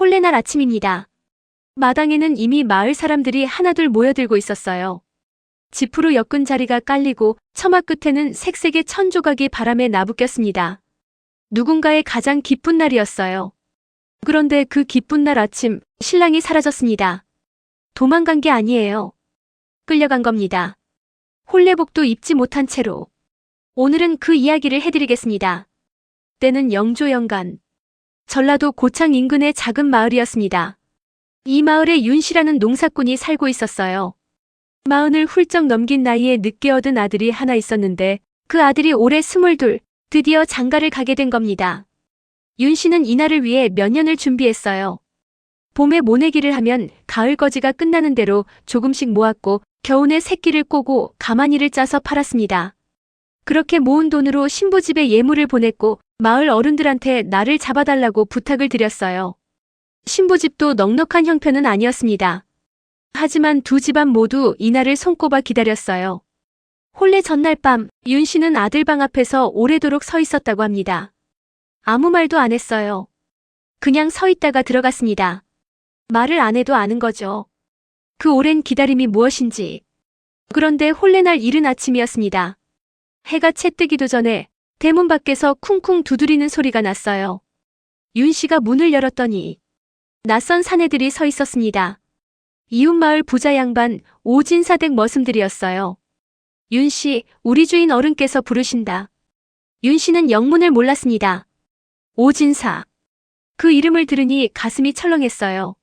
홀레날 아침입니다. 마당에는 이미 마을 사람들이 하나둘 모여들고 있었어요. 지프로 엮은 자리가 깔리고 처마 끝에는 색색의 천조각이 바람에 나부꼈습니다. 누군가의 가장 기쁜 날이었어요. 그런데 그 기쁜 날 아침, 신랑이 사라졌습니다. 도망간 게 아니에요. 끌려간 겁니다. 홀레복도 입지 못한 채로. 오늘은 그 이야기를 해드리겠습니다. 때는 영조연간. 전라도 고창 인근의 작은 마을이었습니다. 이 마을에 윤씨라는 농사꾼이 살고 있었어요. 마흔을 훌쩍 넘긴 나이에 늦게 얻은 아들이 하나 있었는데 그 아들이 올해 22, 드디어 장가를 가게 된 겁니다. 윤씨는 이날을 위해 몇 년을 준비했어요. 봄에 모내기를 하면 가을 거지가 끝나는 대로 조금씩 모았고 겨우내 새끼를 꼬고 가마니를 짜서 팔았습니다. 그렇게 모은 돈으로 신부 집에 예물을 보냈고 마을 어른들한테 나를 잡아달라고 부탁을 드렸어요. 신부 집도 넉넉한 형편은 아니었습니다. 하지만 두 집안 모두 이날을 손꼽아 기다렸어요. 혼례 전날 밤 윤씨는 아들 방 앞에서 오래도록 서 있었다고 합니다. 아무 말도 안 했어요. 그냥 서 있다가 들어갔습니다. 말을 안 해도 아는 거죠. 그 오랜 기다림이 무엇인지. 그런데 혼례날 이른 아침이었습니다. 해가 채 뜨기도 전에 대문 밖에서 쿵쿵 두드리는 소리가 났어요. 윤씨가 문을 열었더니 낯선 사내들이 서 있었습니다. 이웃마을 부자 양반 오진사댁 머슴들이었어요. 윤씨, 우리 주인 어른께서 부르신다. 윤씨는 영문을 몰랐습니다. 오진사. 그 이름을 들으니 가슴이 철렁했어요.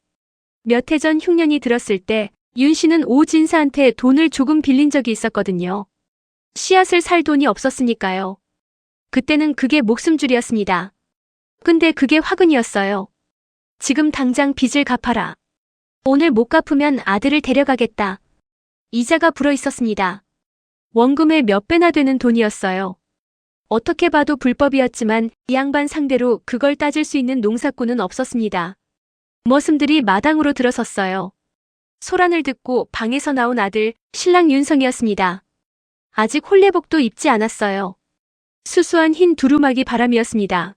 몇 해 전 흉년이 들었을 때 윤씨는 오진사한테 돈을 조금 빌린 적이 있었거든요. 씨앗을 살 돈이 없었으니까요. 그때는 그게 목숨줄이었습니다. 근데 그게 화근이었어요. 지금 당장 빚을 갚아라. 오늘 못 갚으면 아들을 데려가겠다. 이자가 불어 있었습니다. 원금의 몇 배나 되는 돈이었어요. 어떻게 봐도 불법이었지만 이 양반 상대로 그걸 따질 수 있는 농사꾼은 없었습니다. 머슴들이 마당으로 들어섰어요. 소란을 듣고 방에서 나온 아들, 신랑 윤성이었습니다. 아직 혼례복도 입지 않았어요. 수수한 흰 두루마기 바람이었습니다.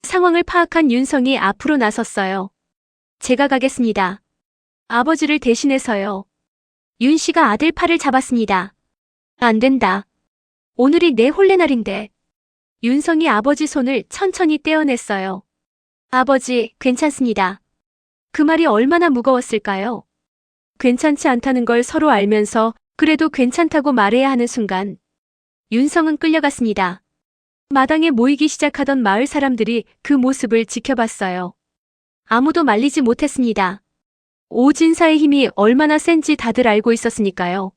상황을 파악한 윤성이 앞으로 나섰어요. 제가 가겠습니다. 아버지를 대신해서요. 윤씨가 아들 팔을 잡았습니다. 안 된다. 오늘이 내 혼례날인데. 윤성이 아버지 손을 천천히 떼어냈어요. 아버지, 괜찮습니다. 그 말이 얼마나 무거웠을까요? 괜찮지 않다는 걸 서로 알면서 그래도 괜찮다고 말해야 하는 순간 윤성은 끌려갔습니다. 마당에 모이기 시작하던 마을 사람들이 그 모습을 지켜봤어요. 아무도 말리지 못했습니다. 오진사의 힘이 얼마나 센지 다들 알고 있었으니까요.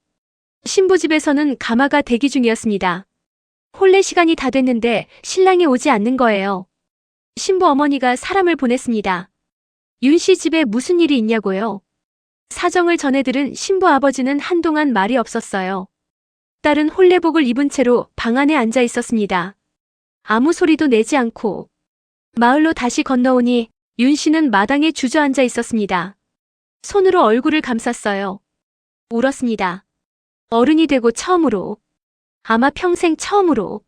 신부집에서는 가마가 대기 중이었습니다. 혼례 시간이 다 됐는데 신랑이 오지 않는 거예요. 신부 어머니가 사람을 보냈습니다. 윤씨 집에 무슨 일이 있냐고요. 사정을 전해들은 신부 아버지는 한동안 말이 없었어요. 딸은 혼례복을 입은 채로 방 안에 앉아 있었습니다. 아무 소리도 내지 않고 마을로 다시 건너오니 윤씨는 마당에 주저앉아 있었습니다. 손으로 얼굴을 감쌌어요. 울었습니다. 어른이 되고 처음으로, 아마 평생 처음으로.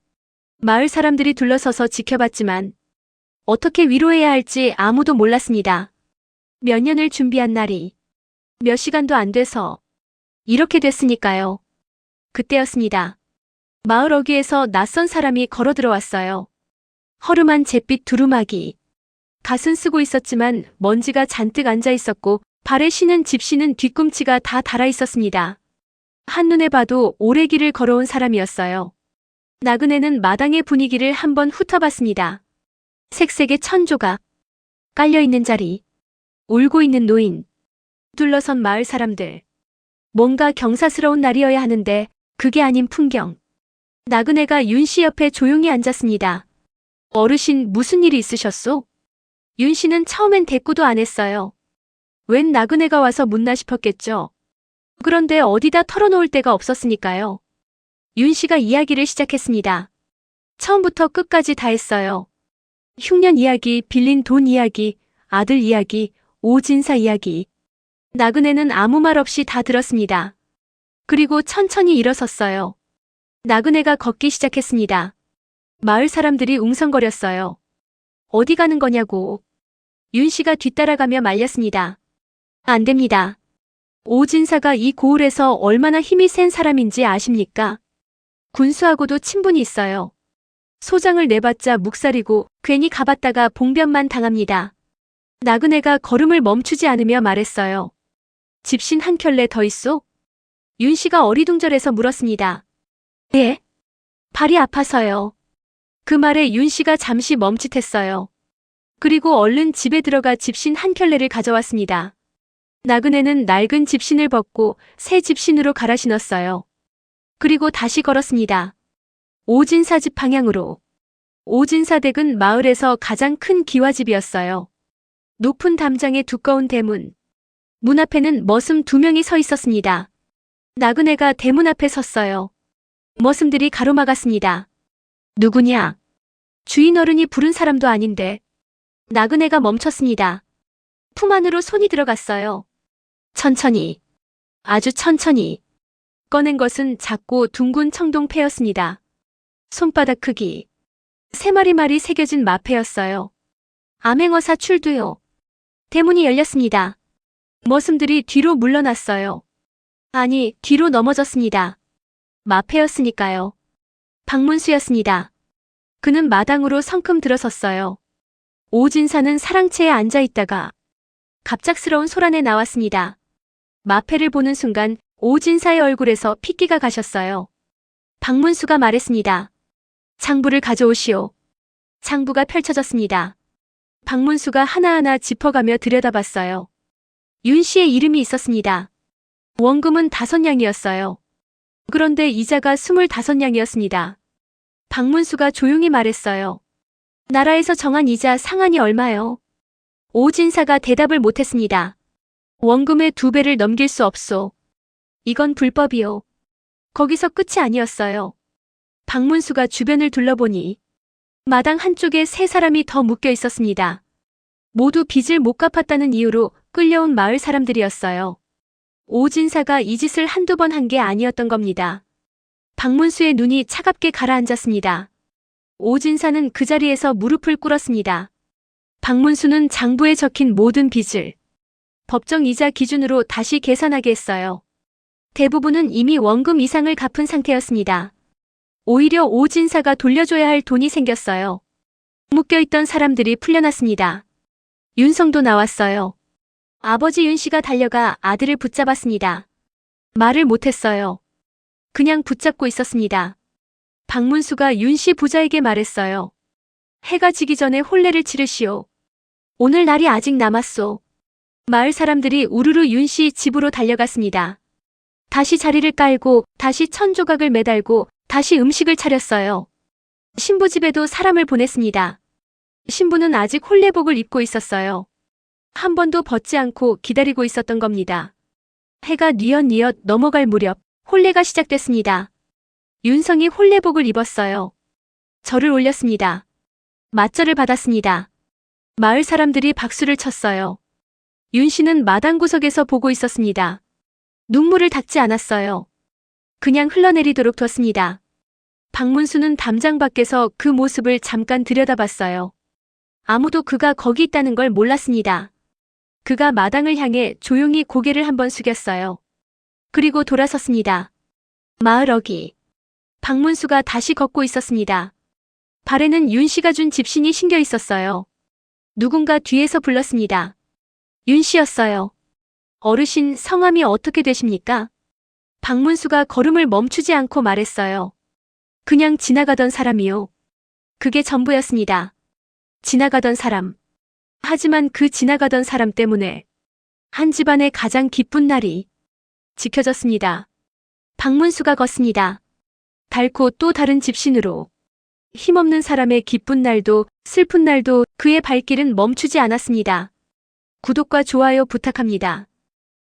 마을 사람들이 둘러서서 지켜봤지만 어떻게 위로해야 할지 아무도 몰랐습니다. 몇 년을 준비한 날이 몇 시간도 안 돼서 이렇게 됐으니까요. 그때였습니다. 마을 어귀에서 낯선 사람이 걸어 들어왔어요. 허름한 잿빛 두루마기. 갓은 쓰고 있었지만 먼지가 잔뜩 앉아 있었고 발에 신은 집시는 뒤꿈치가 다 닳아 있었습니다. 한눈에 봐도 오래 길을 걸어온 사람이었어요. 나그네는 마당의 분위기를 한번 훑어봤습니다. 색색의 천조각, 깔려있는 자리, 울고 있는 노인, 둘러선 마을 사람들. 뭔가 경사스러운 날이어야 하는데 그게 아닌 풍경. 나그네가 윤씨 옆에 조용히 앉았습니다. 어르신 무슨 일이 있으셨소? 윤씨는 처음엔 대꾸도 안 했어요. 웬 나그네가 와서 묻나 싶었겠죠. 그런데 어디다 털어놓을 데가 없었으니까요. 윤씨가 이야기를 시작했습니다. 처음부터 끝까지 다 했어요. 흉년 이야기, 빌린 돈 이야기, 아들 이야기, 오진사 이야기. 나그네는 아무 말 없이 다 들었습니다. 그리고 천천히 일어섰어요. 나그네가 걷기 시작했습니다. 마을 사람들이 웅성거렸어요. 어디 가는 거냐고. 윤 씨가 뒤따라가며 말렸습니다. 안 됩니다. 오진사가 이 고을에서 얼마나 힘이 센 사람인지 아십니까? 군수하고도 친분이 있어요. 소장을 내봤자 묵살이고 괜히 가봤다가 봉변만 당합니다. 나그네가 걸음을 멈추지 않으며 말했어요. 집신 한 켤레 더 있소? 윤 씨가 어리둥절해서 물었습니다. 예? 발이 아파서요. 그 말에 윤 씨가 잠시 멈칫했어요. 그리고 얼른 집에 들어가 집신 한 켤레를 가져왔습니다. 나그네는 낡은 집신을 벗고 새 집신으로 갈아 신었어요. 그리고 다시 걸었습니다. 오진사 집 방향으로. 오진사 댁은 마을에서 가장 큰 기와집이었어요. 높은 담장에 두꺼운 대문. 문 앞에는 머슴 2명이 서 있었습니다. 나그네가 대문 앞에 섰어요. 머슴들이 가로막았습니다. 누구냐? 주인 어른이 부른 사람도 아닌데. 나그네가 멈췄습니다. 품 안으로 손이 들어갔어요. 천천히, 아주 천천히. 꺼낸 것은 작고 둥근 청동패였습니다. 손바닥 크기. 3마리 새겨진 마패였어요. 암행어사 출두요. 대문이 열렸습니다. 머슴들이 뒤로 물러났어요. 아니, 뒤로 넘어졌습니다. 마패였으니까요. 박문수였습니다. 그는 마당으로 성큼 들어섰어요. 오진사는 사랑채에 앉아있다가 갑작스러운 소란에 나왔습니다. 마패를 보는 순간 오진사의 얼굴에서 핏기가 가셨어요. 박문수가 말했습니다. 장부를 가져오시오. 장부가 펼쳐졌습니다. 박문수가 하나하나 짚어가며 들여다봤어요. 윤 씨의 이름이 있었습니다. 원금은 5냥이었어요. 그런데 이자가 25냥이었습니다. 박문수가 조용히 말했어요. 나라에서 정한 이자 상한이 얼마요? 오진사가 대답을 못했습니다. 원금의 2배를 넘길 수 없소. 이건 불법이요. 거기서 끝이 아니었어요. 박문수가 주변을 둘러보니 마당 한쪽에 3사람이 더 묶여 있었습니다. 모두 빚을 못 갚았다는 이유로 끌려온 마을 사람들이었어요. 오진사가 이 짓을 한두 번 한 게 아니었던 겁니다. 박문수의 눈이 차갑게 가라앉았습니다. 오진사는 그 자리에서 무릎을 꿇었습니다. 박문수는 장부에 적힌 모든 빚을 법정 이자 기준으로 다시 계산하게 했어요. 대부분은 이미 원금 이상을 갚은 상태였습니다. 오히려 오진사가 돌려줘야 할 돈이 생겼어요. 묶여있던 사람들이 풀려났습니다. 윤성도 나왔어요. 아버지 윤 씨가 달려가 아들을 붙잡았습니다. 말을 못했어요. 그냥 붙잡고 있었습니다. 박문수가 윤 씨 부자에게 말했어요. 해가 지기 전에 혼례를 치르시오. 오늘 날이 아직 남았소. 마을 사람들이 우르르 윤 씨 집으로 달려갔습니다. 다시 자리를 깔고 다시 천조각을 매달고 다시 음식을 차렸어요. 신부 집에도 사람을 보냈습니다. 신부는 아직 혼례복을 입고 있었어요. 한 번도 벗지 않고 기다리고 있었던 겁니다. 해가 뉘엿뉘엿 넘어갈 무렵 혼례가 시작됐습니다. 윤성이 혼례복을 입었어요. 절을 올렸습니다. 맞절을 받았습니다. 마을 사람들이 박수를 쳤어요. 윤 씨는 마당 구석에서 보고 있었습니다. 눈물을 닦지 않았어요. 그냥 흘러내리도록 뒀습니다. 박문수는 담장 밖에서 그 모습을 잠깐 들여다봤어요. 아무도 그가 거기 있다는 걸 몰랐습니다. 그가 마당을 향해 조용히 고개를 한번 숙였어요. 그리고 돌아섰습니다. 마을 어귀. 박문수가 다시 걷고 있었습니다. 발에는 윤 씨가 준 집신이 신겨 있었어요. 누군가 뒤에서 불렀습니다. 윤 씨였어요. 어르신, 성함이 어떻게 되십니까? 박문수가 걸음을 멈추지 않고 말했어요. 그냥 지나가던 사람이요. 그게 전부였습니다. 지나가던 사람. 하지만 그 지나가던 사람 때문에 한 집안의 가장 기쁜 날이 지켜졌습니다. 박문수가 걷습니다. 닳고 또 다른 집신으로. 힘없는 사람의 기쁜 날도 슬픈 날도 그의 발길은 멈추지 않았습니다. 구독과 좋아요 부탁합니다.